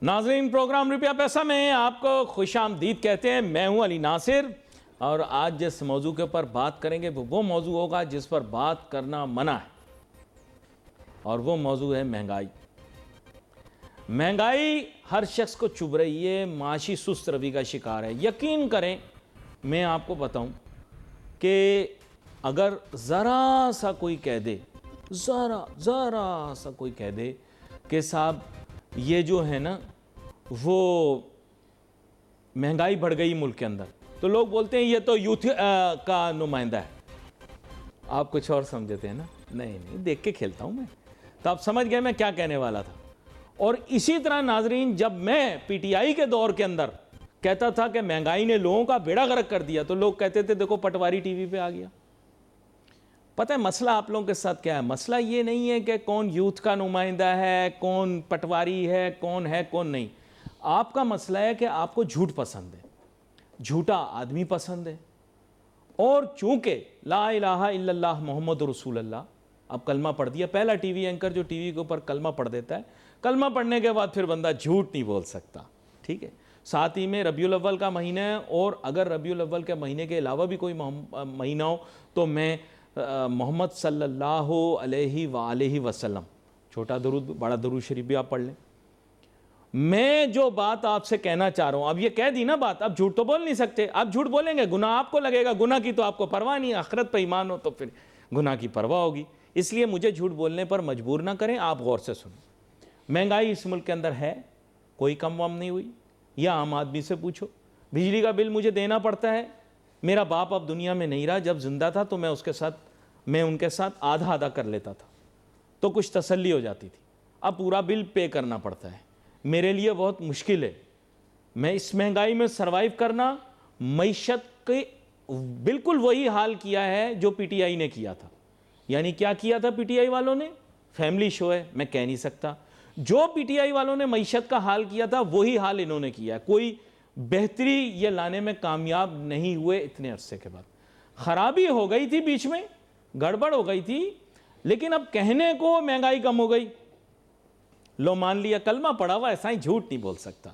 ناظرین، پروگرام روپیہ پیسہ میں آپ کو خوش آمدید کہتے ہیں۔ میں ہوں علی ناصر، اور آج جس موضوع کے اوپر بات کریں گے وہ موضوع ہوگا جس پر بات کرنا منع ہے، اور وہ موضوع ہے مہنگائی۔ مہنگائی ہر شخص کو چبھ رہی ہے، معاشی سست روی کا شکار ہے۔ یقین کریں، میں آپ کو بتاؤں کہ اگر ذرا سا کوئی کہہ دے، ذرا سا کوئی کہہ دے کہ صاحب یہ جو ہے نا وہ مہنگائی بڑھ گئی ملک کے اندر، تو لوگ بولتے ہیں یہ تو یوتھ کا نمائندہ ہے۔ آپ کچھ اور سمجھتے ہیں نا؟ نہیں، دیکھ کے کھیلتا ہوں میں، تو آپ سمجھ گئے میں کیا کہنے والا تھا۔ اور اسی طرح ناظرین، جب میں پی ٹی آئی کے دور کے اندر کہتا تھا کہ مہنگائی نے لوگوں کا بیڑا غرق کر دیا، تو لوگ کہتے تھے دیکھو پٹواری ٹی وی پہ آ گیا۔ پتہ ہے مسئلہ آپ لوگوں کے ساتھ کیا ہے؟ مسئلہ یہ نہیں ہے کہ کون یوتھ کا نمائندہ ہے، کون پٹواری ہے کون نہیں۔ آپ کا مسئلہ ہے کہ آپ کو جھوٹ پسند ہے، جھوٹا آدمی پسند ہے۔ اور چونکہ لا الہ الا اللہ محمد رسول اللہ، اب کلمہ پڑھ دیا، پہلا ٹی وی اینکر جو ٹی وی کے اوپر کلمہ پڑھ دیتا ہے، کلمہ پڑھنے کے بعد پھر بندہ جھوٹ نہیں بول سکتا، ٹھیک ہے۔ ساتھ ہی میں ربیع الاول کا مہینہ ہے، اور اگر ربیع الاول کے مہینے کے علاوہ بھی کوئی مہینہ ہو تو میں محمد صلی اللہ علیہ وآلہ وسلم، چھوٹا درود بڑا درود شریف بھی آپ پڑھ لیں۔ میں جو بات آپ سے کہنا چاہ رہا ہوں، اب یہ کہہ دی نا بات، اب جھوٹ تو بول نہیں سکتے۔ آپ جھوٹ بولیں گے گناہ آپ کو لگے گا، گناہ کی تو آپ کو پرواہ نہیں ہے، آخرت پہ ایمان ہو تو پھر گناہ کی پرواہ ہوگی۔ اس لیے مجھے جھوٹ بولنے پر مجبور نہ کریں، آپ غور سے سنیں۔ مہنگائی اس ملک کے اندر ہے، کوئی کم وم نہیں ہوئی، یا عام آدمی سے پوچھو۔ بجلی کا بل مجھے دینا پڑتا ہے، میرا باپ اب دنیا میں نہیں رہا، جب زندہ تھا تو میں ان کے ساتھ آدھا آدھا کر لیتا تھا، تو کچھ تسلی ہو جاتی تھی۔ اب پورا بل پے کرنا پڑتا ہے، میرے لیے بہت مشکل ہے۔ میں اس مہنگائی میں سروائیو کرنا، معیشت کے بالکل وہی حال کیا ہے جو پی ٹی آئی نے کیا تھا۔ یعنی کیا کیا تھا پی ٹی آئی والوں نے؟ فیملی شو ہے، میں کہہ نہیں سکتا۔ جو پی ٹی آئی والوں نے معیشت کا حال کیا تھا وہی حال انہوں نے کیا ہے۔ کوئی بہتری یہ لانے میں کامیاب نہیں ہوئے اتنے عرصے کے بعد۔ خرابی ہو گئی تھی، بیچ میں گڑبڑ ہو گئی تھی، لیکن اب کہنے کو مہنگائی کم ہو گئی، لو مان لیا، کلمہ پڑھا ہوا ایسا ہی جھوٹ نہیں بول سکتا۔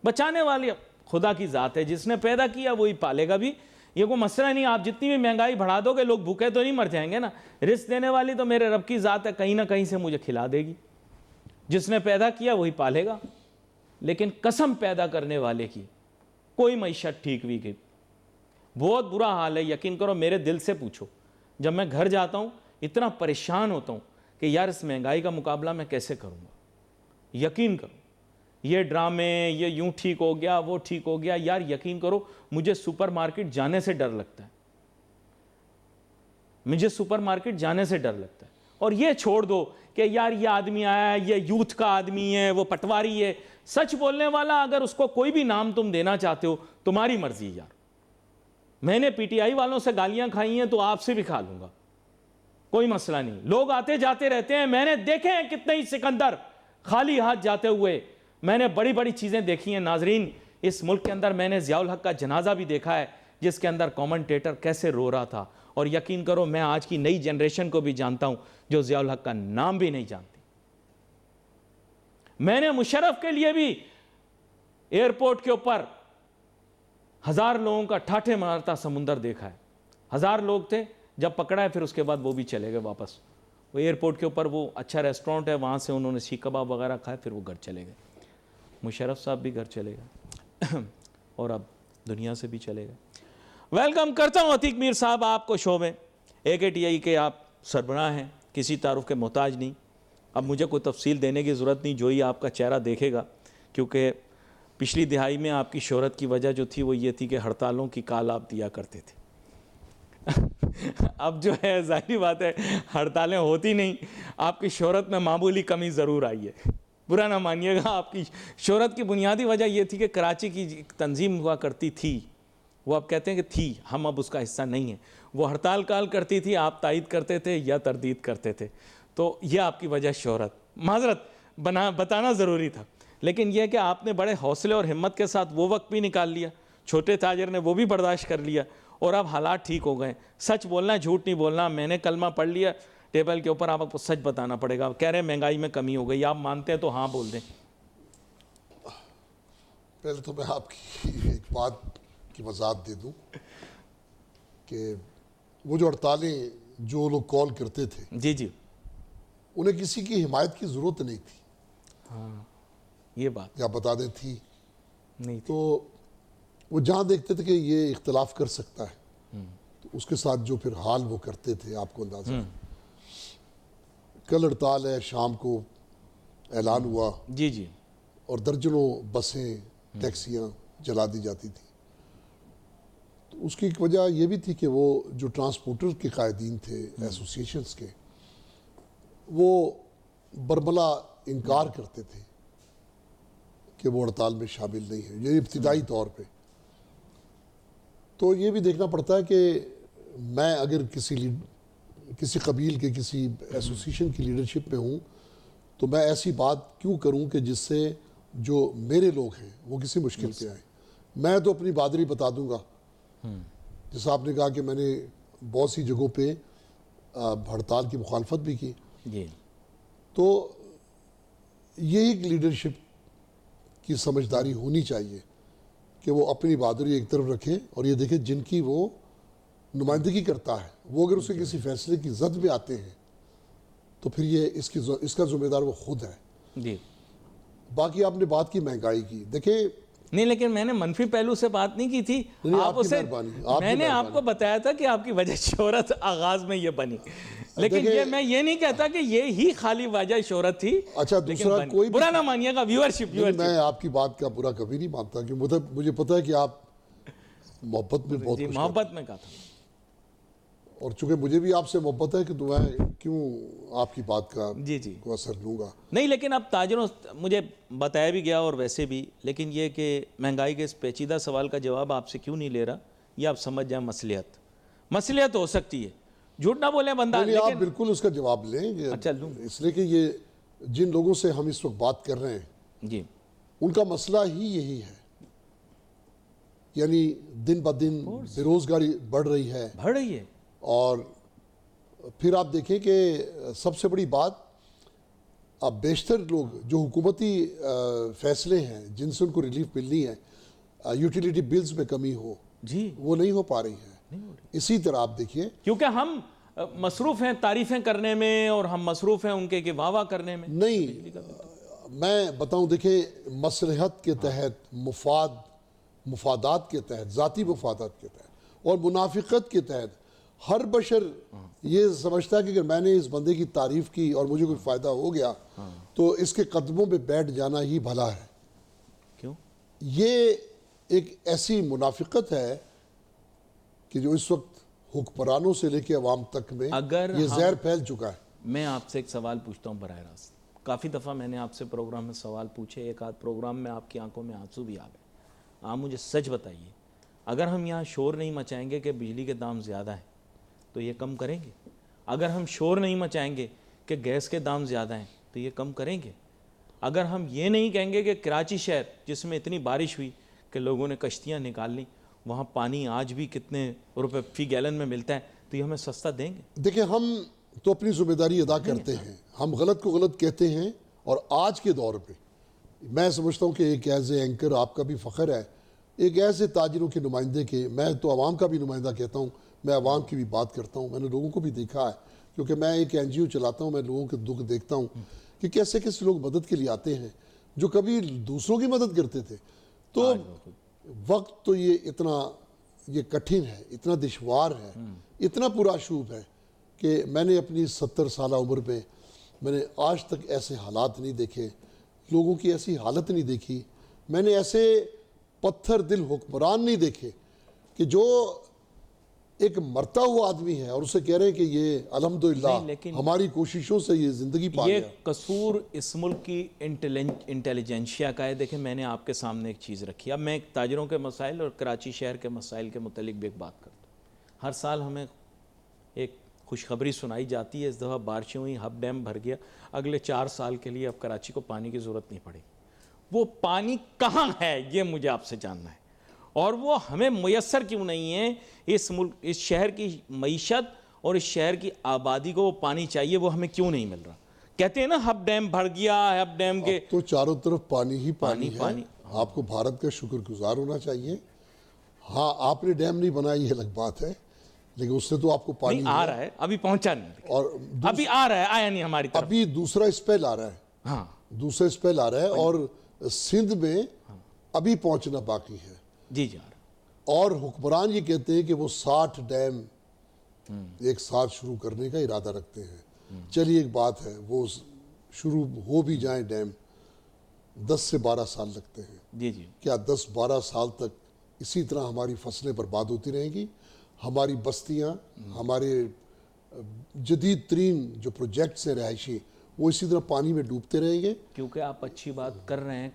بچانے والی خدا کی ذات ہے، جس نے پیدا کیا وہی پالے گا بھی۔ یہ کوئی مسئلہ نہیں، آپ جتنی بھی مہنگائی بڑھا دو گے لوگ بھوکے تو نہیں مر جائیں گے نا۔ رزق دینے والی تو میرے رب کی ذات ہے، کہیں نہ کہیں سے مجھے کھلا دے گی۔ جس نے پیدا کیا وہی پالے گا۔ لیکن قسم پیدا کرنے والے کی، کوئی معیشت ٹھیک ہوئی گئی، بہت برا حال ہے۔ یقین کرو، میرے دل سے پوچھو، جب میں گھر جاتا ہوں اتنا پریشان ہوتا ہوں کہ یار اس مہنگائی کا مقابلہ میں کیسے کروں گا۔ یقین کرو، یہ ڈرامے، یہ یوں ٹھیک ہو گیا وہ ٹھیک ہو گیا، یار یقین کرو مجھے سپر مارکیٹ جانے سے ڈر لگتا ہے، مجھے سپر مارکیٹ جانے سے ڈر لگتا ہے۔ اور یہ چھوڑ دو کہ یار یہ آدمی آیا ہے، یہ یوتھ کا آدمی ہے، وہ پٹواری ہے۔ سچ بولنے والا اگر اس کو کوئی بھی نام تم دینا چاہتے ہو، تمہاری مرضی یار۔ میں نے پی ٹی آئی والوں سے گالیاں کھائی ہیں تو آپ سے بھی کھا لوں گا، کوئی مسئلہ نہیں۔ لوگ آتے جاتے رہتے ہیں، میں نے دیکھے ہیں کتنے ہی سکندر خالی ہاتھ جاتے ہوئے، میں نے بڑی بڑی چیزیں دیکھی ہیں ناظرین۔ اس ملک کے اندر میں نے ضیاء الحق کا جنازہ بھی دیکھا ہے، جس کے اندر کومنٹیٹر کیسے رو رہا تھا۔ اور یقین کرو میں آج کی نئی جنریشن کو بھی جانتا ہوں جو ضیاء الحق کا نام بھی نہیں جانتی۔ میں نے مشرف کے لیے بھی ایئرپورٹ کے اوپر 1000 لوگوں کا ٹھاٹھے مارتا سمندر دیکھا ہے۔ 1000 لوگ تھے، جب پکڑا ہے پھر اس کے بعد وہ بھی چلے گئے واپس۔ وہ ایئرپورٹ کے اوپر وہ اچھا ریسٹورنٹ ہے، وہاں سے انہوں نے سیخ کباب وغیرہ کھائے، پھر وہ گھر چلے گئے۔ مشرف صاحب بھی گھر چلے گئے اور اب دنیا سے بھی چلے گئے۔ ویلکم کرتا ہوں عتیق میر صاحب آپ کو شو میں۔ AKTI کے آپ سربراہ ہیں، کسی تعارف کے محتاج نہیں۔ اب مجھے کوئی تفصیل دینے کی ضرورت نہیں، جو ہی آپ کا چہرہ دیکھے گا، کیونکہ پچھلی دہائی میں آپ کی شہرت کی وجہ جو تھی وہ یہ تھی کہ ہڑتالوں کی کال آپ دیا کرتے تھے۔ اب جو ہے ظاہری بات ہے ہڑتالیں ہوتی نہیں، آپ کی شہرت میں معمولی کمی ضرور آئی ہے، برا نہ مانیے گا۔ آپ کی شہرت کی بنیادی وجہ یہ تھی کہ کراچی کی تنظیم ہوا کرتی تھی، وہ آپ کہتے ہیں کہ تھی، ہم اب اس کا حصہ نہیں ہیں، وہ ہڑتال کال کرتی تھی، آپ تائید کرتے تھے یا تردید کرتے تھے، تو یہ آپ کی وجہ شہرت، معذرت بتانا ضروری تھا۔ لیکن یہ کہ آپ نے بڑے حوصلے اور ہمت کے ساتھ وہ وقت بھی نکال لیا، چھوٹے تاجر نے وہ بھی برداشت کر لیا، اور اب حالات ٹھیک ہو گئے۔ سچ بولنا، جھوٹ نہیں بولنا۔ میں نے کلمہ پڑھ لیا ٹیبل کے اوپر، آپ کو سچ بتانا پڑے گا۔ کہہ رہے ہیں مہنگائی میں کمی ہو گئی، آپ مانتے ہیں تو ہاں بول دیں۔ پہلے تو میں آپ کی ایک بات کی وضاحت دے دوں کہ وہ جو ہڑتالیں جو لوگ کال کرتے تھے جی جی انہیں کسی کی حمایت کی ضرورت نہیں تھی، ہاں یہ بات یا بتا دیں تھی، نہیں تھی. تو وہ جہاں دیکھتے تھے کہ یہ اختلاف کر سکتا ہے تو اس کے ساتھ جو پھر حال وہ کرتے تھے آپ کو اندازہ ہے. کل ہڑتال ہے، شام کو اعلان ہوا جی جی اور درجنوں بسیں ٹیکسیاں جلا دی جاتی تھیں. تو اس کی ایک وجہ یہ بھی تھی کہ وہ جو ٹرانسپورٹر کے قائدین تھے ایسوسی ایشنز کے، وہ برملا انکار کرتے تھے کہ وہ ہڑتال میں شامل نہیں ہیں، یہ ابتدائی طور پہ. تو یہ بھی دیکھنا پڑتا ہے کہ میں اگر کسی قبیل کے کسی ایسوسی ایشن کی لیڈرشپ میں ہوں تو میں ایسی بات کیوں کروں کہ جس سے جو میرے لوگ ہیں وہ کسی مشکل پہ آئیں. میں تو اپنی بہادری بتا دوں گا، جیسا آپ نے کہا کہ میں نے بہت سی جگہوں پہ ہڑتال کی مخالفت بھی کی. جی تو یہی لیڈرشپ کی سمجھداری ہونی چاہیے کہ وہ اپنی بہادری ایک طرف رکھے اور یہ دیکھے جن کی وہ نمائندگی کرتا ہے وہ اگر اسے کسی فیصلے کی زد میں آتے ہیں تو پھر یہ اس کا ذمہ دار وہ خود ہے. جی باقی آپ نے بات کی مہنگائی کی، دیکھیں نہیں، لیکن میں نے منفی پہلو سے بات نہیں کی تھی. نہیں، آپ آپ کی اسے مہربانی، آپ کی میں نے آپ مہربانی. کو بتایا تھا کہ آپ کی وجہ شہرت آغاز میں یہ بنی، لیکن دیکھیں، یہ میں یہ نہیں کہتا کہ یہ ہی خالی وجہ شہرت تھی. اچھا لیکن دوسرا کوئی بھی برا نہ مانیے گا، ویورشپ میں آپ کی بات کا برا کبھی نہیں مانتا کہ مجھے پتہ ہے کہ آپ محبت میں بہت جی کچھ محبت میں کہا تھا. اور چونکہ مجھے بھی آپ سے محبت ہے کہ میں کیوں آپ کی بات کا جی جی کو اثر لوں گا. نہیں، لیکن اب تاجروں مجھے بتایا بھی گیا اور ویسے بھی، لیکن یہ کہ مہنگائی کے اس پیچیدہ سوال کا جواب آپ سے کیوں نہیں لے رہا، یہ آپ سمجھ جائیں مصلحت ہو سکتی ہے، جھوٹ نہ بولیں بندہ. نہیں، آپ لیکن بالکل اس کا جواب لیں کہ اچھا لوں اس لیے کہ یہ جن لوگوں سے ہم اس وقت بات کر رہے ہیں جی ان کا مسئلہ ہی یہی ہے. یعنی دن بہ دن بے روزگاری بڑھ رہی ہے، بڑھ رہی ہے. اور پھر آپ دیکھیں کہ سب سے بڑی بات اب بیشتر لوگ جو حکومتی فیصلے ہیں جن سے ان کو ریلیف ملنی ہے، یوٹیلیٹی بلز میں کمی ہو، جی وہ نہیں ہو پا رہی ہے. اسی طرح آپ دیکھیے کیونکہ ہم مصروف ہیں تعریفیں کرنے میں اور ہم مصروف ہیں ان کے کہ واہ واہ کرنے میں. نہیں، میں بتاؤں دیکھیں مصلحت کے تحت مفادات کے تحت، ذاتی مفادات کے تحت اور منافقت کے تحت ہر بشر یہ سمجھتا ہے کہ اگر میں نے اس بندے کی تعریف کی اور مجھے کوئی فائدہ ہو گیا تو اس کے قدموں پہ بیٹھ جانا ہی بھلا ہے. کیوں؟ یہ ایک ایسی منافقت ہے کہ جو اس وقت حکمرانوں سے لے کے عوام تک میں یہ زہر پھیل چکا ہے. میں آپ سے ایک سوال پوچھتا ہوں براہ راست. کافی دفعہ میں نے آپ سے پروگرام میں سوال پوچھے، ایک آدھ پروگرام میں آپ کی آنکھوں میں آنسو بھی آ گئے. آپ مجھے سچ بتائیے، اگر ہم یہاں شور نہیں مچائیں گے کہ بجلی کے دام زیادہ ہیں تو یہ کم کریں گے؟ اگر ہم شور نہیں مچائیں گے کہ گیس کے دام زیادہ ہیں تو یہ کم کریں گے؟ اگر ہم یہ نہیں کہیں گے کہ کراچی شہر جس میں اتنی بارش ہوئی کہ لوگوں نے کشتیاں نکال لیں، وہاں پانی آج بھی کتنے روپے فی گیلن میں ملتا ہے، تو یہ ہمیں سستا دیں گے؟ دیکھیں ہم تو اپنی ذمہ داری ادا کرتے ہیں، ہم غلط کو غلط کہتے ہیں. اور آج کے دور پہ میں سمجھتا ہوں کہ ایک ایز اے اینکر آپ کا بھی فخر ہے، ایک ایسے تاجروں کے نمائندے کے، میں تو عوام کا بھی نمائندہ کہتا ہوں، میں عوام کی بھی بات کرتا ہوں. میں نے لوگوں کو بھی دیکھا ہے کیونکہ میں ایک این جی او چلاتا ہوں، میں لوگوں کے دکھ دیکھتا ہوں کہ کیسے کیسے لوگ مدد کے لیے آتے ہیں جو کبھی دوسروں کی مدد کرتے تھے. تو وقت تو یہ کٹھن ہے، اتنا دشوار ہے، اتنا پرآشوب ہے کہ میں نے اپنی 70 سالہ عمر میں میں نے آج تک ایسے حالات نہیں دیکھے، لوگوں کی ایسی حالت نہیں دیکھی، میں نے ایسے پتھر دل حکمران نہیں دیکھے کہ جو ایک مرتا ہوا آدمی ہے اور اسے کہہ رہے ہیں کہ یہ الحمدللہ ہماری کوششوں سے یہ زندگی پا یہ گیا. قصور اس ملک کی انٹیلیجنشیا کا ہے. دیکھیں میں نے آپ کے سامنے ایک چیز رکھی. اب میں تاجروں کے مسائل اور کراچی شہر کے مسائل کے متعلق بھی ایک بات کرتا ہوں. ہر سال ہمیں ایک خوشخبری سنائی جاتی ہے، اس دفعہ بارشیں ہوئی، ہب ڈیم بھر گیا، اگلے 4 سال کے لیے اب کراچی کو پانی کی ضرورت نہیں پڑے. وہ پانی کہاں ہے یہ مجھے آپ سے جاننا ہے، اور وہ ہمیں میسر کیوں نہیں ہے؟ اس ملک، اس شہر کی معیشت اور اس شہر کی آبادی کو وہ پانی چاہیے، وہ ہمیں کیوں نہیں مل رہا؟ کہتے ہیں نا ہب ڈیم بھر گیا، ہب ڈیم کے تو چاروں طرف پانی ہی پانی ہے. آپ کو بھارت کا شکر گزار ہونا چاہیے. ہاں آپ نے ڈیم نہیں بنایا یہ الگ بات ہے, لیکن اس سے تو آپ کو پانی نہیں آ رہا ہے, ابھی پہنچا نہیں, اور ابھی آ رہا ہے, آیا نہیں ہماری طرف. ابھی دوسرا اسپیل آ رہا ہے, ہاں دوسرا اسپیل آ رہا ہے, اور سندھ میں ابھی پہنچنا باقی ہے. جی جی. اور حکمران یہ کہتے ہیں کہ وہ 60 ڈیم ایک ساتھ شروع کرنے کا ارادہ رکھتے ہیں. چلیے ایک بات ہے, وہ شروع ہو بھی جائیں ڈیم, 10 سے 12 سال لگتے ہیں. جی جی. کیا 10-12 سال تک اسی طرح ہماری فصلیں برباد ہوتی رہیں گی؟ ہماری بستیاں, ہمارے جدید ترین جو پروجیکٹس ہیں رہائشی, وہ اسی طرح پانی میں ڈوبتے رہیں گے؟ کیونکہ آپ اچھی بات کر رہے ہیں,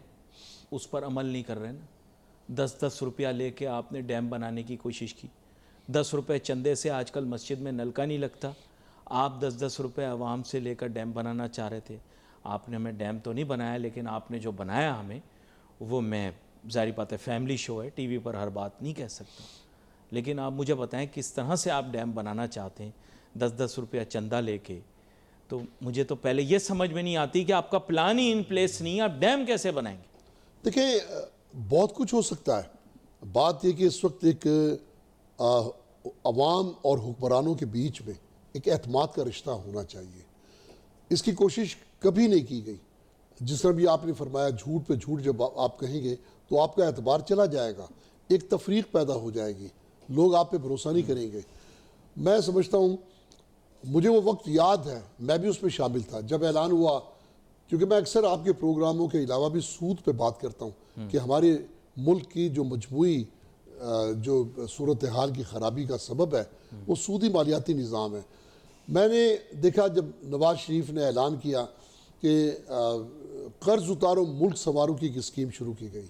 اس پر عمل نہیں کر رہے ہیں نا. 10 روپیہ لے کے آپ نے ڈیم بنانے کی کوشش کی. 10 روپے چندے سے آج کل مسجد میں نلکا نہیں لگتا. آپ 10 روپے عوام سے لے کر ڈیم بنانا چاہ رہے تھے. آپ نے ہمیں ڈیم تو نہیں بنایا, لیکن آپ نے جو بنایا ہمیں, وہ میں ظاہری بات ہے فیملی شو ہے, ٹی وی پر ہر بات نہیں کہہ سکتا. لیکن آپ مجھے بتائیں کس طرح سے آپ ڈیم بنانا چاہتے ہیں 10 روپیہ چندہ لے کے. تو مجھے تو پہلے یہ سمجھ میں نہیں آتی کہ آپ کا پلان ہی ان پلیس نہیں ہے, آپ ڈیم کیسے بنائیں گے؟ دیکھیں بہت کچھ ہو سکتا ہے. بات یہ کہ اس وقت ایک عوام اور حکمرانوں کے بیچ میں ایک اعتماد کا رشتہ ہونا چاہیے. اس کی کوشش کبھی نہیں کی گئی. جس طرح بھی آپ نے فرمایا, جھوٹ پہ جھوٹ جب آپ کہیں گے تو آپ کا اعتبار چلا جائے گا, ایک تفریق پیدا ہو جائے گی, لوگ آپ پہ بھروسہ نہیں کریں گے. میں سمجھتا ہوں, مجھے وہ وقت یاد ہے, میں بھی اس میں شامل تھا جب اعلان ہوا, کیونکہ میں اکثر آپ کے پروگراموں کے علاوہ بھی سود پہ بات کرتا ہوں کہ ہمارے ملک کی جو مجموعی جو صورتحال کی خرابی کا سبب ہے وہ سودی مالیاتی نظام ہے. میں نے دیکھا جب نواز شریف نے اعلان کیا کہ قرض اتارو ملک سنوارو کی ایک اسکیم شروع کی گئی,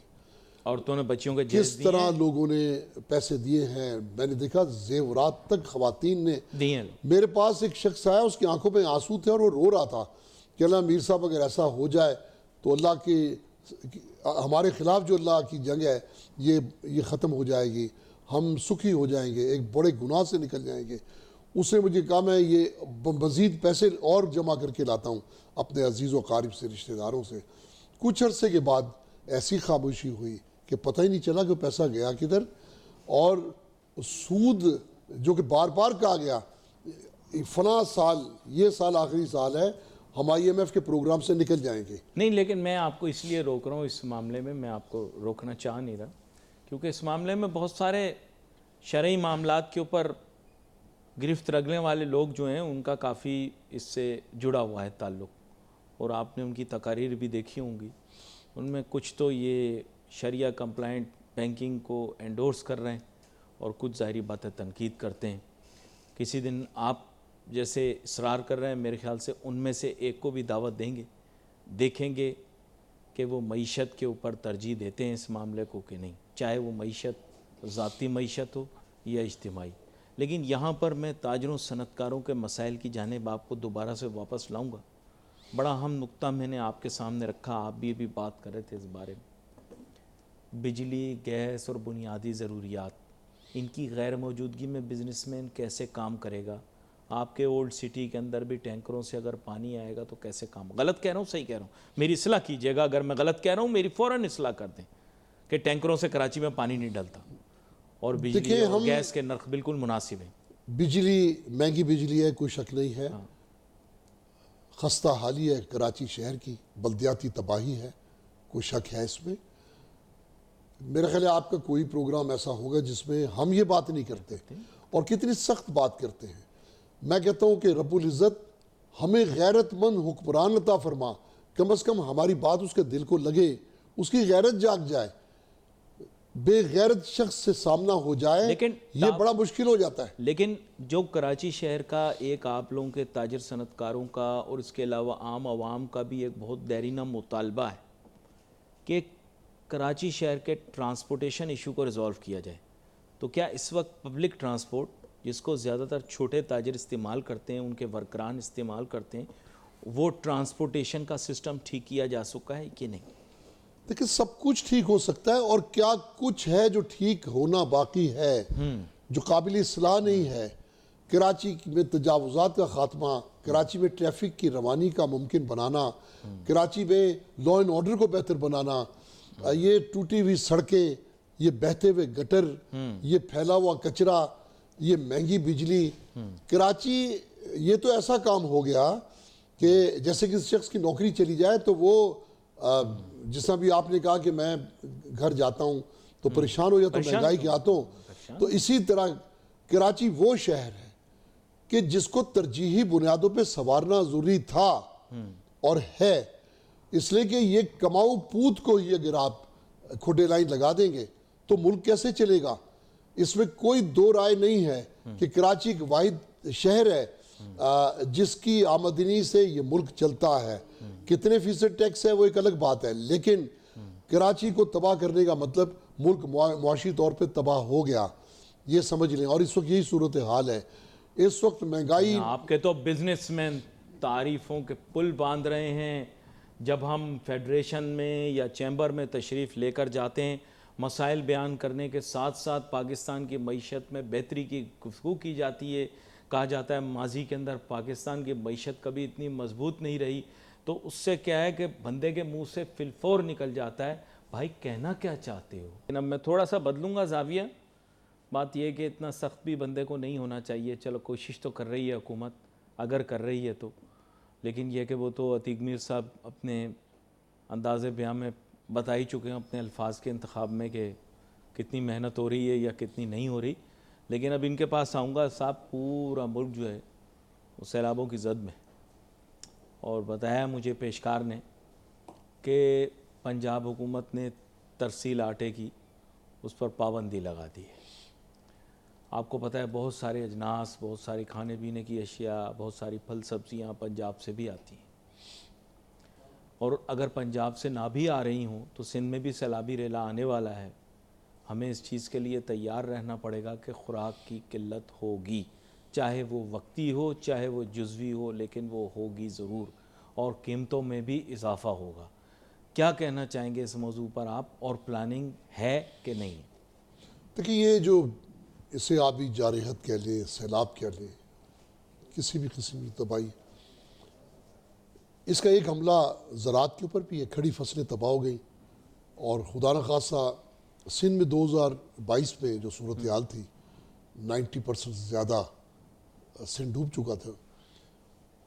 عورتوں نے بچیوں کے کس طرح لوگوں نے پیسے دیے ہیں. میں نے دیکھا زیورات تک خواتین نے دیے. میرے پاس ایک شخص آیا, اس کی آنکھوں پہ آنسو تھے اور وہ رو رہا تھا کہ اللہ میر صاحب اگر ایسا ہو جائے تو اللہ کی ہمارے خلاف جو اللہ کی جنگ ہے یہ ختم ہو جائے گی, ہم سکھی ہو جائیں گے, ایک بڑے گناہ سے نکل جائیں گے. اس نے مجھے کہا میں یہ مزید پیسے اور جمع کر کے لاتا ہوں اپنے عزیز و قارب سے, رشتہ داروں سے. کچھ عرصے کے بعد ایسی خاموشی ہوئی کہ پتہ ہی نہیں چلا کہ پیسہ گیا کدھر. اور سود جو کہ بار بار کہا گیا فلاں سال, یہ سال آخری سال ہے, ہم IMF کے پروگرام سے نکل جائیں گے. نہیں, لیکن میں آپ کو اس لیے روک رہا ہوں اس معاملے میں آپ کو روکنا چاہ نہیں رہا, کیونکہ اس معاملے میں بہت سارے شرعی معاملات کے اوپر گرفت رگنے والے لوگ جو ہیں ان کا کافی اس سے جڑا ہوا ہے تعلق, اور آپ نے ان کی تقاریر بھی دیکھی ہوں گی. ان میں کچھ تو یہ شریعہ کمپلائنٹ بینکنگ کو انڈورس کر رہے ہیں, اور کچھ ظاہری باتیں تنقید کرتے ہیں. کسی دن آپ جیسے اصرار کر رہے ہیں, میرے خیال سے ان میں سے ایک کو بھی دعوت دیں گے, دیکھیں گے کہ وہ معیشت کے اوپر ترجیح دیتے ہیں اس معاملے کو کہ نہیں, چاہے وہ معیشت ذاتی معیشت ہو یا اجتماعی. لیکن یہاں پر میں تاجروں صنعت کاروں کے مسائل کی جانب آپ کو دوبارہ سے واپس لاؤں گا. بڑا اہم نقطہ میں نے آپ کے سامنے رکھا, آپ بھی ابھی بات کر رہے تھے اس بارے میں. بجلی, گیس اور بنیادی ضروریات, ان کی غیر موجودگی میں بزنس مین کیسے کام کرے گا؟ آپ کے اولڈ سٹی کے اندر بھی ٹینکروں سے اگر پانی آئے گا تو کیسے کام؟ غلط کہہ رہا ہوں صحیح کہہ رہا ہوں؟ میری اصلاح کیجیے گا, اگر میں غلط کہہ رہا ہوں میری فوراً اصلاح کر دیں کہ ٹینکروں سے کراچی میں پانی نہیں ڈلتا, اور بجلی اور گیس کے نرخ بالکل مناسب ہیں. بجلی مہنگی بجلی ہے, کوئی شک نہیں ہے. خستہ حالی ہے کراچی شہر کی, بلدیاتی تباہی ہے, کوئی شک ہے اس میں. میرا خیال ہے آپ کا کوئی پروگرام ایسا ہوگا جس میں ہم یہ بات نہیں کرتے, اور کتنی سخت بات کرتے ہیں. میں کہتا ہوں کہ رب العزت ہمیں غیرت مند حکمران عطا فرما, کم از کم ہماری بات اس کے دل کو لگے, اس کی غیرت جاگ جائے. بے غیرت شخص سے سامنا ہو جائے, لیکن یہ بڑا مشکل ہو جاتا ہے. لیکن جو کراچی شہر کا ایک آپ لوگوں کے تاجر صنعت کاروں کا اور اس کے علاوہ عام عوام کا بھی ایک بہت دیرینہ مطالبہ ہے کہ کراچی شہر کے ٹرانسپورٹیشن ایشو کو ریزالو کیا جائے, تو کیا اس وقت پبلک ٹرانسپورٹ جس کو زیادہ تر چھوٹے تاجر استعمال کرتے ہیں, ان کے ورکران استعمال کرتے ہیں, وہ ٹرانسپورٹیشن کا سسٹم ٹھیک کیا جا سکا ہے کہ نہیں؟ دیکھیں سب کچھ ٹھیک ہو سکتا ہے, اور کیا کچھ ہے جو ٹھیک ہونا باقی ہے, جو قابل اصلاح نہیں ہے. کراچی میں تجاوزات کا خاتمہ, کراچی میں ٹریفک کی روانی کا ممکن بنانا, کراچی میں لا اینڈ آرڈر کو بہتر بنانا, یہ ٹوٹی ہوئی سڑکیں، یہ بہتے ہوئے گٹر، یہ پھیلا ہوا کچرا، یہ مہنگی بجلی. کراچی یہ تو ایسا کام ہو گیا کہ جیسے کسی شخص کی نوکری چلی جائے تو وہ جس طرح بھی آپ نے کہا کہ میں گھر جاتا ہوں تو پریشان ہو جاتا ہوں مہنگائی کے ہاتھوں، تو اسی طرح کراچی وہ شہر ہے کہ جس کو ترجیحی بنیادوں پہ سنوارنا ضروری تھا اور ہے، اس لیے کہ یہ کماؤ پوت کو ہی اگر آپ کھڈے لائن لگا دیں گے تو ملک کیسے چلے گا. اس میں کوئی دو رائے نہیں ہے کہ کراچی ایک واحد شہر ہے جس کی آمدنی سے یہ ملک چلتا ہے. کتنے فیصد ٹیکس ہے وہ ایک الگ بات ہے، لیکن کراچی کو تباہ کرنے کا مطلب ملک معاشی طور پہ تباہ ہو گیا، یہ سمجھ لیں. اور اس وقت یہی صورتحال ہے. اس وقت مہنگائی، آپ کے تو بزنس مین تعریفوں کے پل باندھ رہے ہیں. جب ہم فیڈریشن میں یا چیمبر میں تشریف لے کر جاتے ہیں، مسائل بیان کرنے کے ساتھ ساتھ پاکستان کی معیشت میں بہتری کی گفتگو کی جاتی ہے. کہا جاتا ہے ماضی کے اندر پاکستان کی معیشت کبھی اتنی مضبوط نہیں رہی. تو اس سے کیا ہے کہ بندے کے منہ سے فی الفور نکل جاتا ہے بھائی کہنا کیا چاہتے ہو. لیکن اب میں تھوڑا سا بدلوں گا زاویہ. بات یہ ہے کہ اتنا سخت بھی بندے کو نہیں ہونا چاہیے. چلو کوشش تو کر رہی ہے حکومت، اگر کر رہی ہے تو، لیکن یہ کہ وہ تو عتیق میر صاحب اپنے انداز بیان میں بتا ہی چکے ہیں اپنے الفاظ کے انتخاب میں کہ کتنی محنت ہو رہی ہے یا کتنی نہیں ہو رہی. لیکن اب ان کے پاس آؤں گا. صاحب پورا ملک جو ہے وہ سیلابوں کی زد میں، اور بتایا مجھے پیشکار نے کہ پنجاب حکومت نے ترسیل آٹے کی اس پر پابندی لگا دی ہے. آپ کو پتہ ہے بہت سارے اجناس، بہت ساری کھانے پینے کی اشیاء، بہت ساری پھل سبزیاں پنجاب سے بھی آتی ہیں، اور اگر پنجاب سے نہ بھی آ رہی ہوں تو سندھ میں بھی سیلابی ریلا آنے والا ہے. ہمیں اس چیز کے لیے تیار رہنا پڑے گا کہ خوراک کی قلت ہوگی، چاہے وہ وقتی ہو چاہے وہ جزوی ہو، لیکن وہ ہوگی ضرور، اور قیمتوں میں بھی اضافہ ہوگا. کیا کہنا چاہیں گے اس موضوع پر آپ، اور پلاننگ ہے کہ نہیں؟ دیکھیں یہ جو اسے آبی جارحت کہہ لیں، سیلاب کہہ لیں، کسی بھی قسم کی تباہی، اس کا ایک حملہ زراعت کے اوپر بھی ہے. کھڑی فصلیں تباہ ہو گئیں، اور خدا نخواستہ سندھ میں 2022 میں جو صورتحال تھی 90% سے زیادہ سندھ ڈوب چکا تھا.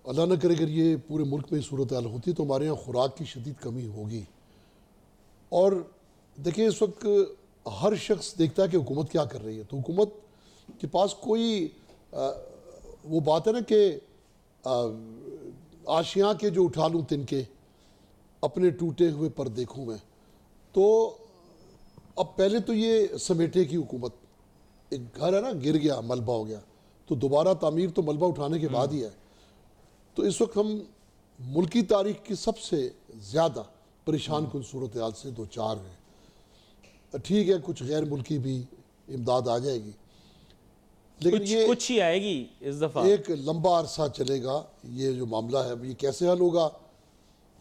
اللہ نہ کرے اگر یہ پورے ملک میں صورتحال ہوتی تو ہمارے یہاں خوراک کی شدید کمی ہوگی. اور دیکھیں اس وقت ہر شخص دیکھتا ہے کہ حکومت کیا کر رہی ہے، تو حکومت کے پاس کوئی وہ بات ہے نا کہ آشیاں کے جو اٹھا لوں تن کے اپنے ٹوٹے ہوئے پر دیکھوں میں. تو اب پہلے تو یہ سمیٹے کی حکومت، ایک گھر ہے نا گر گیا، ملبہ ہو گیا، تو دوبارہ تعمیر تو ملبہ اٹھانے کے بعد ہی ہے. تو اس وقت ہم ملکی تاریخ کی سب سے زیادہ پریشان کن صورتحال سے دو چار ہیں. ٹھیک ہے کچھ غیر ملکی بھی امداد آ جائے گی، لیکن یہ کچھ ہی آئے گی اس دفعہ. ایک لمبا عرصہ چلے گا یہ جو معاملہ ہے. یہ کیسے حل ہوگا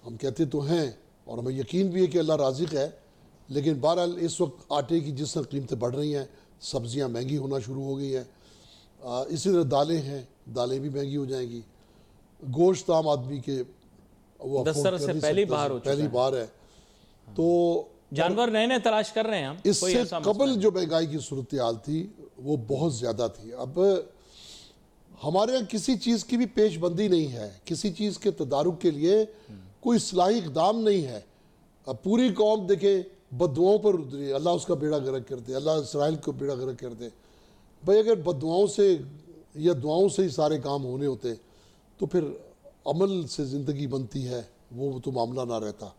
ہم کہتے تو ہیں، اور ہمیں یقین بھی ہے کہ اللہ رازق ہے، لیکن بہرحال اس وقت آٹے کی جس طرح قیمتیں بڑھ رہی ہیں، سبزیاں مہنگی ہونا شروع ہو گئی ہیں، اسی طرح دالیں ہیں، دالیں بھی مہنگی ہو جائیں گی. گوشت عام آدمی کے وہ 10 سال سے پہلی بار ہو چکا پہلی بار ہے. تو جانور نئے نئے تلاش کر رہے ہیں ہم. اس سے قبل جو مہنگائی کی صورتحال تھی وہ بہت زیادہ تھی. اب ہمارے یہاں کسی چیز کی بھی پیش بندی نہیں ہے، کسی چیز کے تدارک کے لیے کوئی اصلاحی اقدام نہیں ہے. اب پوری قوم دیکھیں بددعاؤں پر اتری، اللہ اس کا بیڑا غرق کر دے، اللہ اسرائیل کو بیڑا غرق کر دے. بھائی اگر بددعاؤں سے یا دعاؤں سے ہی سارے کام ہونے ہوتے تو پھر عمل سے زندگی بنتی ہے، وہ تو معاملہ نہ رہتا.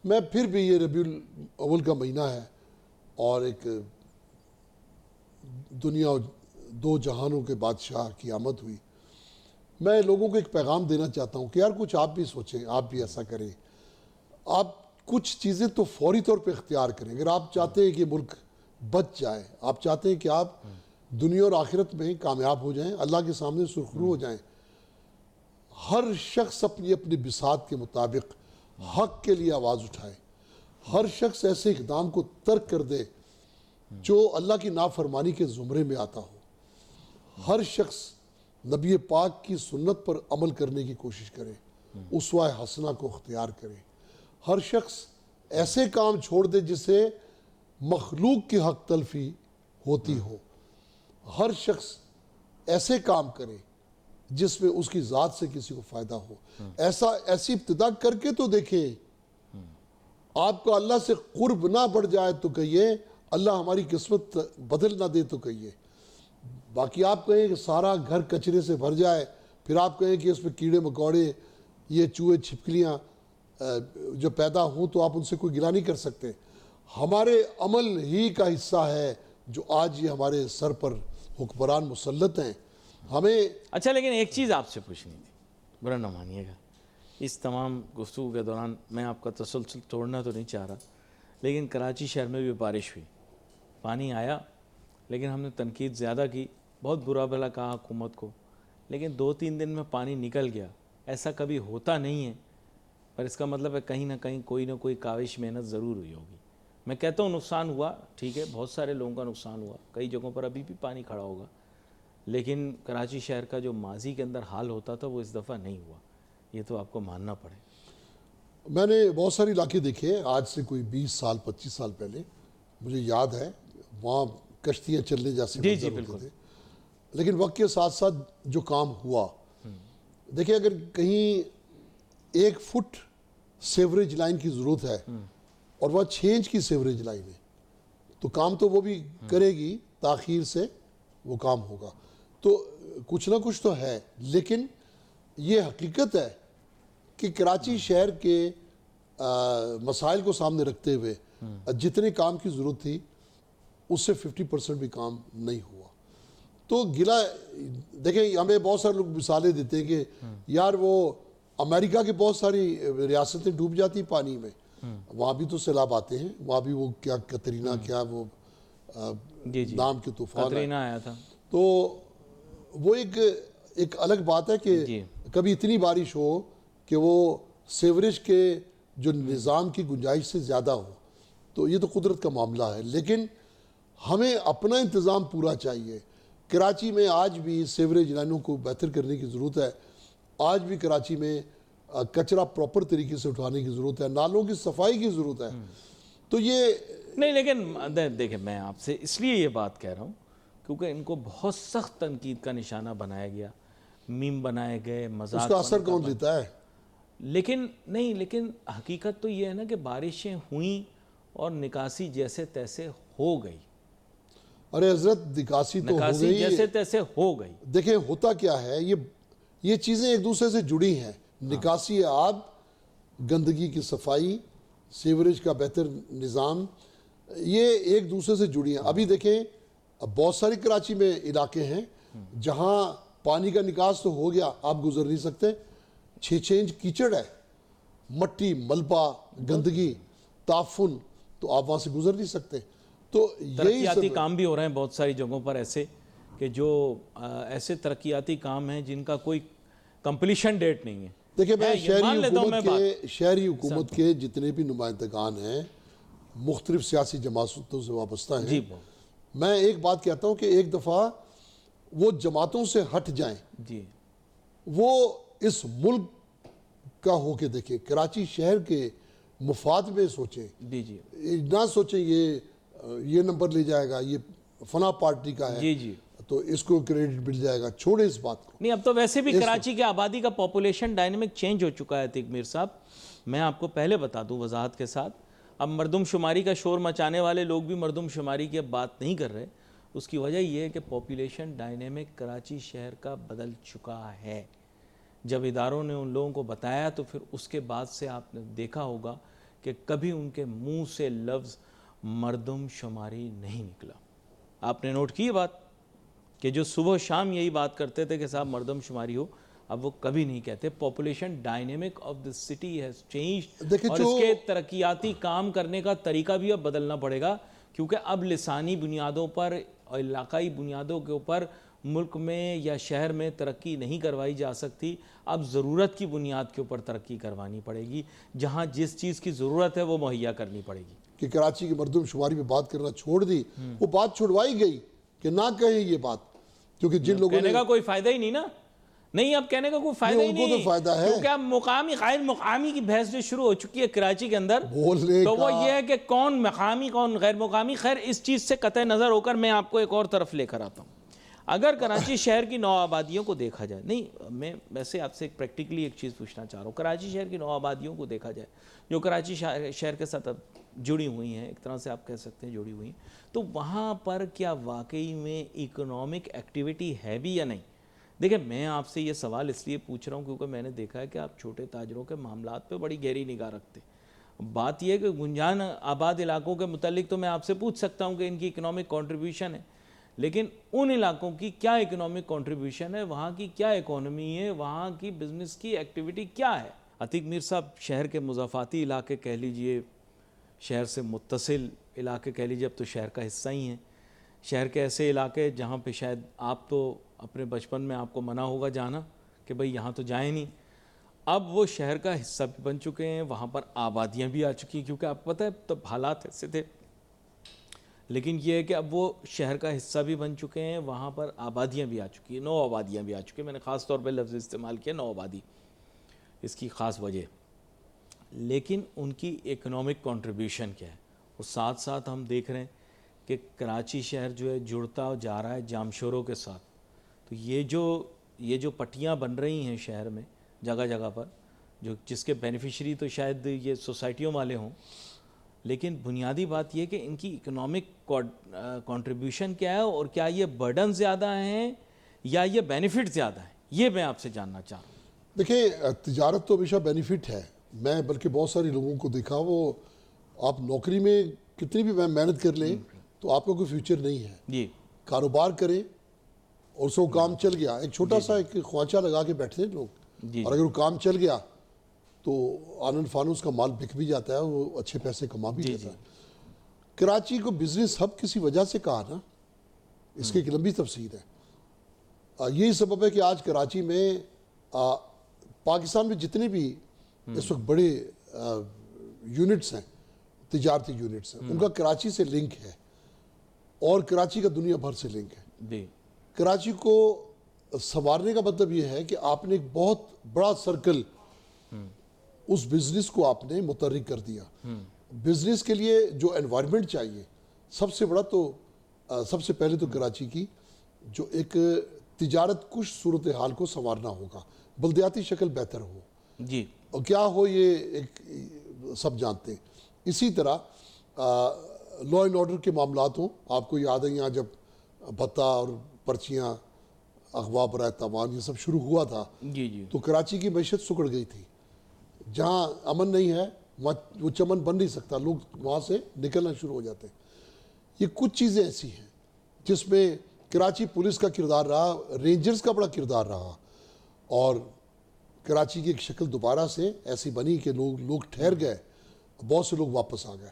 میں پھر بھی یہ ربیع الاول کا مہینہ ہے اور ایک دنیا دو جہانوں کے بادشاہ کی آمد ہوئی. میں لوگوں کو ایک پیغام دینا چاہتا ہوں کہ یار کچھ آپ بھی سوچیں، آپ بھی ایسا کریں. آپ کچھ چیزیں تو فوری طور پہ اختیار کریں. اگر آپ چاہتے ہیں کہ ملک بچ جائے، آپ چاہتے ہیں کہ آپ دنیا اور آخرت میں کامیاب ہو جائیں، اللہ کے سامنے سرخرو ہو جائیں، ہر شخص اپنی اپنی بساط کے مطابق حق کے لیے آواز اٹھائے. ہر شخص ایسے اقدام کو ترک کر دے جو اللہ کی نافرمانی کے زمرے میں آتا ہو. ہر شخص نبی پاک کی سنت پر عمل کرنے کی کوشش کرے، اسوہ حسنہ کو اختیار کرے. ہر شخص ایسے کام چھوڑ دے جس سے مخلوق کی حق تلفی ہوتی ہو. ہر شخص ایسے کام کرے جس میں اس کی ذات سے کسی کو فائدہ ہو. ایسی ابتدا کر کے تو دیکھیں. آپ کو اللہ سے قرب نہ بڑھ جائے تو کہیے اللہ ہماری قسمت بدل نہ دے تو کہیے. باقی آپ کہیں کہ سارا گھر کچرے سے بھر جائے, پھر آپ کہیں کہ اس میں کیڑے مکوڑے, یہ چوہے چھپکلیاں جو پیدا ہوں تو آپ ان سے کوئی گلہ نہیں کر سکتے. ہمارے عمل ہی کا حصہ ہے جو آج یہ ہمارے سر پر حکمران مسلط ہیں. ہمیں اچھا, لیکن ایک چیز آپ سے پوچھنی تھی, برا نہ مانیے گا. اس تمام گفتگو کے دوران میں آپ کا تسلسل توڑنا تو نہیں چاہ رہا, لیکن کراچی شہر میں بھی بارش ہوئی, پانی آیا, لیکن ہم نے تنقید زیادہ کی, بہت برا بھلا کہا حکومت کو, لیکن 2-3 دن میں پانی نکل گیا. ایسا کبھی ہوتا نہیں ہے, پر اس کا مطلب ہے کہیں نہ کہیں کوئی نہ کوئی کاوش محنت ضرور ہوئی ہوگی. میں کہتا ہوں نقصان ہوا, ٹھیک ہے, بہت سارے لوگوں کا نقصان ہوا, کئی جگہوں پر ابھی بھی پانی کھڑا ہوگا, لیکن کراچی شہر کا جو ماضی کے اندر حال ہوتا تھا وہ اس دفعہ نہیں ہوا. یہ تو آپ کو ماننا پڑے. میں نے بہت سارے علاقے دیکھے آج سے کوئی 20 سال 25 سال پہلے, مجھے یاد ہے وہاں کشتیاں چلنے جیسے جی منظر بالکل. ہوتے تھے. لیکن وقت کے ساتھ ساتھ جو کام ہوا, دیکھیں اگر کہیں 1 فٹ سیوریج لائن کی ضرورت ہے اور وہ 6 انچ کی سیوریج لائن ہے تو کام تو وہ بھی کرے گی, تاخیر سے وہ کام ہوگا. تو کچھ نہ کچھ تو ہے, لیکن یہ حقیقت ہے کہ کراچی شہر کے مسائل کو سامنے رکھتے ہوئے جتنے کام کی ضرورت تھی اس سے 50% بھی کام نہیں ہوا. تو گلہ دیکھیں, ہمیں بہت سارے لوگ مثالیں دیتے ہیں کہ یار وہ امریکہ کے بہت ساری ریاستیں ڈوب جاتی پانی میں, وہاں بھی تو سیلاب آتے ہیں, وہاں بھی وہ کیا کترینا کیا وہ نام کے طوفان کترینا آیا تھا. تو وہ ایک الگ بات ہے کہ کبھی اتنی بارش ہو کہ وہ سیوریج کے جو نظام کی گنجائش سے زیادہ ہو, تو یہ تو قدرت کا معاملہ ہے. لیکن ہمیں اپنا انتظام پورا چاہیے. کراچی میں آج بھی سیوریج لائنوں کو بہتر کرنے کی ضرورت ہے. آج بھی کراچی میں کچرا پراپر طریقے سے اٹھانے کی ضرورت ہے, نالوں کی صفائی کی ضرورت ہے. تو یہ نہیں, لیکن دیکھیں میں آپ سے اس لیے یہ بات کہہ رہا ہوں کیونکہ ان کو بہت سخت تنقید کا نشانہ بنایا گیا, میم بنائے گئے, مذاق, اس کا اثر کون لیتا ہے؟ لیکن حقیقت تو یہ ہے نا کہ بارشیں ہوئیں اور نکاسی جیسے تیسے ہو گئی. ارے حضرت نکاسی تو ہو نکاسی گئی, جیسے تیسے ہو گئی. دیکھیں ہوتا کیا ہے, یہ چیزیں ایک دوسرے سے جڑی ہیں. نکاسی آب, گندگی کی صفائی, سیوریج کا بہتر نظام, یہ ایک دوسرے سے جڑی ہیں. ابھی دیکھیں بہت ساری کراچی میں علاقے ہیں جہاں پانی کا نکاس تو ہو گیا, آپ گزر نہیں سکتے, 6 انچ کیچڑ ہے, مٹی, ملبہ, گندگی, تعفن, تو آپ وہاں سے گزر نہیں سکتے. تو ترقیاتی کام بھی ہو رہے ہیں بہت ساری جگہوں پر ایسے کہ جو ایسے ترقیاتی کام ہیں جن کا کوئی کمپلیشن ڈیٹ نہیں ہے. دیکھیں میں شہری حکومت کے جتنے بھی نمائندگان ہیں مختلف سیاسی جماعتوں سے وابستہ ہیں, میں ایک بات کہتا ہوں کہ ایک دفعہ وہ جماعتوں سے ہٹ جائیں, وہ اس ملک کا ہو کے دیکھیں, کراچی شہر کے مفاد میں سوچیں, نہ سوچیں یہ نمبر لے جائے گا, یہ فلاں پارٹی کا ہے تو اس کو کریڈٹ مل جائے گا. چھوڑیں اس بات کو. نہیں, اب تو ویسے بھی کراچی کے آبادی کا پاپولیشن ڈائنامک چینج ہو چکا ہے عتیق میر صاحب. میں آپ کو پہلے بتا دوں وضاحت کے ساتھ, اب مردم شماری کا شور مچانے والے لوگ بھی مردم شماری کی اب بات نہیں کر رہے. اس کی وجہ یہ ہے کہ پاپولیشن ڈائنامک کراچی شہر کا بدل چکا ہے. جب اداروں نے ان لوگوں کو بتایا تو پھر اس کے بعد سے آپ نے دیکھا ہوگا کہ کبھی ان کے منہ سے لفظ مردم شماری نہیں نکلا. آپ نے نوٹ کی بات کہ جو صبح و شام یہی بات کرتے تھے کہ صاحب مردم شماری ہو, اب وہ کبھی نہیں کہتے. Population dynamic of the city has changed, اور اس کے ترقیاتی کام کرنے کا طریقہ بھی اب بدلنا پڑے گا, کیونکہ اب لسانی بنیادوں پر اور علاقائی بنیادوں کے اوپر ملک میں یا شہر میں ترقی نہیں کروائی جا سکتی. اب ضرورت کی بنیاد کے اوپر ترقی کروانی پڑے گی, جہاں جس چیز کی ضرورت ہے وہ مہیا کرنی پڑے گی. کہ کراچی کی مردم شماری میں بات کرنا چھوڑ دی, وہ بات چھوڑوائی گئی کہ نہ کہیں یہ بات, کیونکہ جن لوگوں کہنے کا کوئی فائدہ ہی نہیں نا. نہیں اب کہنے کا کوئی فائدہ ہی ان کو تو نہیں، فائدہ ہے، کیونکہ اب مقامی غیر مقامی کی بحث جو شروع ہو چکی ہے کراچی کے اندر، بولنے تو وہ کا یہ ہے کہ کون مقامی کون غیر مقامی. خیر اس چیز سے قطع نظر ہو کر میں آپ کو ایک اور طرف لے کر آتا ہوں. اگر کراچی شہر کی نو آبادیوں کو دیکھا جائے، نہیں میں ویسے آپ سے ایک پریکٹیکلی ایک چیز پوچھنا چاہ رہا ہوں، کراچی شہر کی نو آبادیوں کو دیکھا جائے جو کراچی شہر کے ساتھ اب جڑی ہوئی ہیں، ایک طرح سے آپ کہہ سکتے ہیں جڑی ہوئی ہیں، تو وہاں پر کیا واقعی میں اکنامک ایکٹیویٹی ہے بھی یا نہیں؟ دیکھیں میں آپ سے یہ سوال اس لیے پوچھ رہا ہوں کیونکہ میں نے دیکھا ہے کہ آپ چھوٹے تاجروں کے معاملات پہ بڑی گہری نگاہ رکھتے ہیں. بات یہ ہے کہ گنجان آباد علاقوں کے متعلق تو میں آپ سے پوچھ سکتا ہوں کہ ان کی اکنامک کنٹریبیوشن ہے، لیکن ان علاقوں کی کیا اکنامک کنٹریبیوشن ہے، وہاں کی کیا اکانومی ہے، وہاں کی بزنس کی ایکٹیویٹی کیا ہے؟ عتیق میر صاحب، شہر کے مضافاتی علاقے کہہ لیجئے، شہر سے متصل علاقے کہہ لیجئے، اب تو شہر کا حصہ ہی ہیں. شہر کے ایسے علاقے جہاں پہ شاید آپ تو اپنے بچپن میں آپ کو منع ہوگا جانا کہ بھئی یہاں تو جائیں نہیں، اب وہ شہر کا حصہ بھی بن چکے ہیں، وہاں پر آبادیاں بھی آ چکی ہیں، کیونکہ آپ پتہ ہے تب حالات ایسے تھے. لیکن یہ ہے کہ اب وہ شہر کا حصہ بھی بن چکے ہیں، وہاں پر آبادیاں بھی آ چکی ہیں، نو آبادیاں بھی آ چکی ہیں. میں نے خاص طور پہ لفظ استعمال کیا نو آبادی، اس کی خاص وجہ. لیکن ان کی اکنامک کنٹریبیوشن کیا ہے؟ اور ساتھ ساتھ ہم دیکھ رہے ہیں کہ کراچی شہر جو ہے جڑتا جا رہا ہے جامشوروں کے ساتھ. تو یہ جو پٹیاں بن رہی ہیں شہر میں جگہ جگہ پر، جس کے بینیفیشری تو شاید یہ سوسائٹیوں والے ہوں، لیکن بنیادی بات یہ کہ ان کی اکنامک کنٹریبیوشن کیا ہے، اور کیا یہ برڈن زیادہ ہیں یا یہ بینیفٹ زیادہ ہیں؟ یہ میں آپ سے جاننا چاہ رہا ہوں. دیکھیں تجارت تو ہمیشہ بینیفٹ ہے. میں بلکہ بہت ساری لوگوں کو دیکھا، وہ آپ نوکری میں کتنی بھی محنت کر لیں تو آپ کا کوئی فیوچر نہیں ہے. جی کاروبار کریں اور سو کام چل گیا، ایک چھوٹا سا ایک خوانچہ لگا کے بیٹھتے ہیں لوگ، جی اور اگر وہ کام چل گیا تو آنن فانوس کا مال بک بھی جاتا ہے، وہ اچھے پیسے کما بھی لیتا ہے. کراچی کو بزنس ہب کسی وجہ سے کہا نا، اس کی ایک لمبی تفسیر ہے. یہی سبب ہے کہ آج کراچی میں پاکستان میں جتنے بھی اس وقت بڑے یونٹس ہیں، تجارتی یونٹس ہیں، ان کا کراچی سے لنک ہے، اور کراچی کا دنیا بھر سے لنک ہے. جی کراچی کو سنوارنے کا مطلب یہ ہے کہ آپ نے ایک بہت بڑا سرکل اس بزنس کو آپ نے متحرک کر دیا. بزنس کے لیے جو انوائرمنٹ چاہیے، سب سے بڑا تو سب سے پہلے تو کراچی کی جو ایک تجارت کش صورتحال کو سنوارنا ہوگا، بلدیاتی شکل بہتر ہو. جی اور کیا ہو یہ ایک سب جانتے ہیں. اسی طرح لا اینڈ آرڈر کے معاملات ہوں. آپ کو یاد ہے یہاں جب بھتہ اور پرچیاں، اغوا برائے تاوان، یہ سب شروع ہوا تھا، جی جی تو کراچی کی معیشت سکڑ گئی تھی. جہاں امن نہیں ہے وہاں وہ چمن بن نہیں سکتا، لوگ وہاں سے نکلنا شروع ہو جاتے ہیں. یہ کچھ چیزیں ایسی ہیں جس میں کراچی پولیس کا کردار رہا، رینجرز کا بڑا کردار رہا، اور کراچی کی ایک شکل دوبارہ سے ایسی بنی کہ لوگ ٹھہر گئے، بہت سے لوگ واپس آ گئے.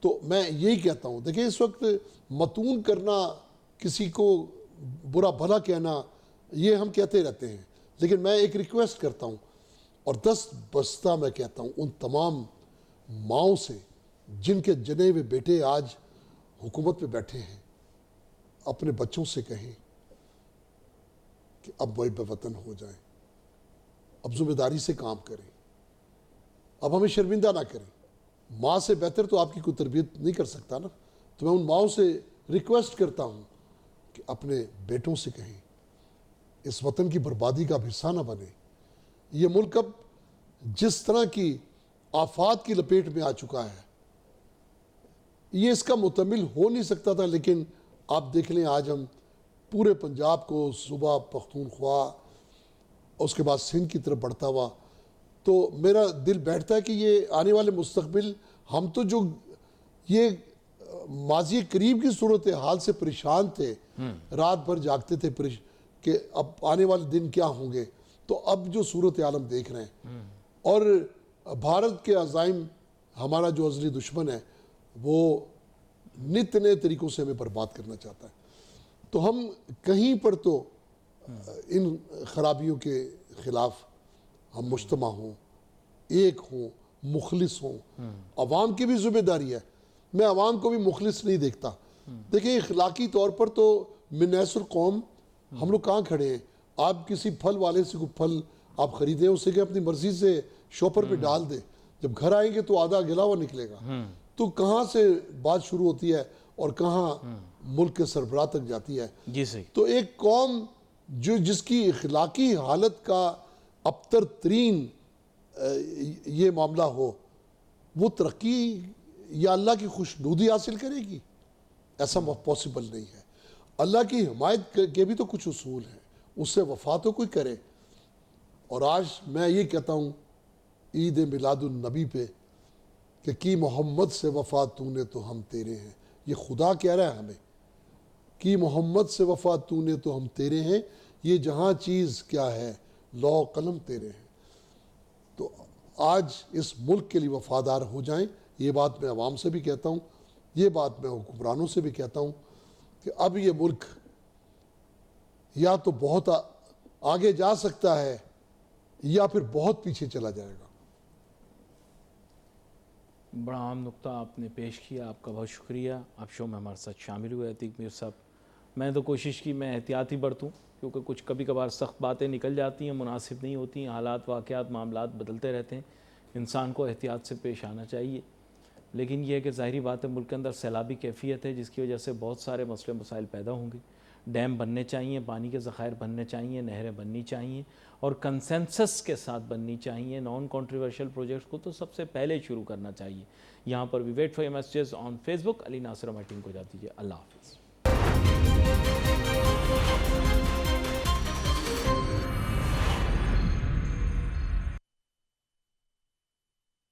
تو میں یہی کہتا ہوں، دیکھیں اس وقت متون کرنا، کسی کو برا بھلا کہنا، یہ ہم کہتے رہتے ہیں، لیکن میں ایک ریکویسٹ کرتا ہوں اور دست بستہ میں کہتا ہوں ان تمام ماؤں سے جن کے جنے ہوئے بیٹے آج حکومت پہ بیٹھے ہیں، اپنے بچوں سے کہیں کہ اب وہ بے وطن ہو جائیں، اب ذمہ داری سے کام کریں، اب ہمیں شرمندہ نہ کریں. ماں سے بہتر تو آپ کی کوئی تربیت نہیں کر سکتا نا. تو میں ان ماؤں سے ریکویسٹ کرتا ہوں کہ اپنے بیٹوں سے کہیں اس وطن کی بربادی کا حصہ نہ بنے. یہ ملک اب جس طرح کی آفات کی لپیٹ میں آ چکا ہے، یہ اس کا متحمل ہو نہیں سکتا تھا. لیکن آپ دیکھ لیں آج ہم پورے پنجاب کو، صوبہ پختونخوا، اس کے بعد سندھ کی طرف بڑھتا ہوا، تو میرا دل بیٹھتا ہے کہ یہ آنے والے مستقبل، ہم تو جو یہ ماضی قریب کی صورتحال سے پریشان تھے، رات بھر جاگتے تھے کہ اب آنے والے دن کیا ہوں گے، تو اب جو صورتحال ہم دیکھ رہے ہیں، اور بھارت کے عزائم، ہمارا جو ازلی دشمن ہے وہ نت نئے طریقوں سے ہمیں برباد کرنا چاہتا ہے. تو ہم کہیں پر تو ان خرابیوں کے خلاف ہم مجتمع ہوں، ایک ہوں، مخلص ہوں. عوام کی بھی ذمہ داری ہے. میں عوام کو بھی مخلص نہیں دیکھتا. دیکھیں اخلاقی طور پر تو من حیث القوم ہم لوگ کہاں کھڑے ہیں؟ آپ کسی پھل والے سے کوئی پھل آپ خریدیں اسے کہ اپنی مرضی سے شاپر پہ ڈال دیں، جب گھر آئیں گے تو آدھا گلا ہوا نکلے گا. تو کہاں سے بات شروع ہوتی ہے اور کہاں ملک کے سربراہ تک جاتی ہے. جی صحیح. تو ایک قوم جس کی اخلاقی حالت کا ابتر ترین یہ معاملہ ہو، وہ ترقی یا اللہ کی خوشنودی حاصل کرے گی؟ ایسا پاسبل نہیں ہے. اللہ کی حمایت کے بھی تو کچھ اصول ہیں، اس سے وفا تو کوئی کرے. اور آج میں یہ کہتا ہوں عید میلاد النبی پہ کہ کی محمد سے وفا تو نے تو ہم تیرے ہیں. یہ خدا کہہ رہا ہے ہمیں، کی محمد سے وفا تو نے تو ہم تیرے ہیں، یہ جہاں چیز کیا ہے لوح قلم تیرے ہیں. تو آج اس ملک کے لیے وفادار ہو جائیں. یہ بات میں عوام سے بھی کہتا ہوں، یہ بات میں حکمرانوں سے بھی کہتا ہوں کہ اب یہ ملک یا تو بہت آگے جا سکتا ہے یا پھر بہت پیچھے چلا جائے گا. بڑا عام نقطہ آپ نے پیش کیا، آپ کا بہت شکریہ. آپ شو میں ہمارے ساتھ شامل ہوئے عتیق میر صاحب. میں تو کوشش کی میں احتیاطی برتوں، کیونکہ کچھ کبھی کبھار سخت باتیں نکل جاتی ہیں، مناسب نہیں ہوتی ہیں، حالات واقعات معاملات بدلتے رہتے ہیں، انسان کو احتیاط سے پیش آنا چاہیے. لیکن یہ ہے کہ ظاہری بات ہے ملک کے اندر سیلابی کیفیت ہے، جس کی وجہ سے بہت سارے مسئلے مسائل پیدا ہوں گے. ڈیم بننے چاہیے، پانی کے ذخائر بننے چاہیے، نہریں بننی چاہیے اور کنسنسس کے ساتھ بننی چاہیے. نان کنٹروورشل پروجیکٹس کو تو سب سے پہلے شروع کرنا چاہیے. یہاں پر بھی wait for your messages on Facebook. Ali Nasir ہماری ٹیم کو جاتی ہے. اللہ حافظ.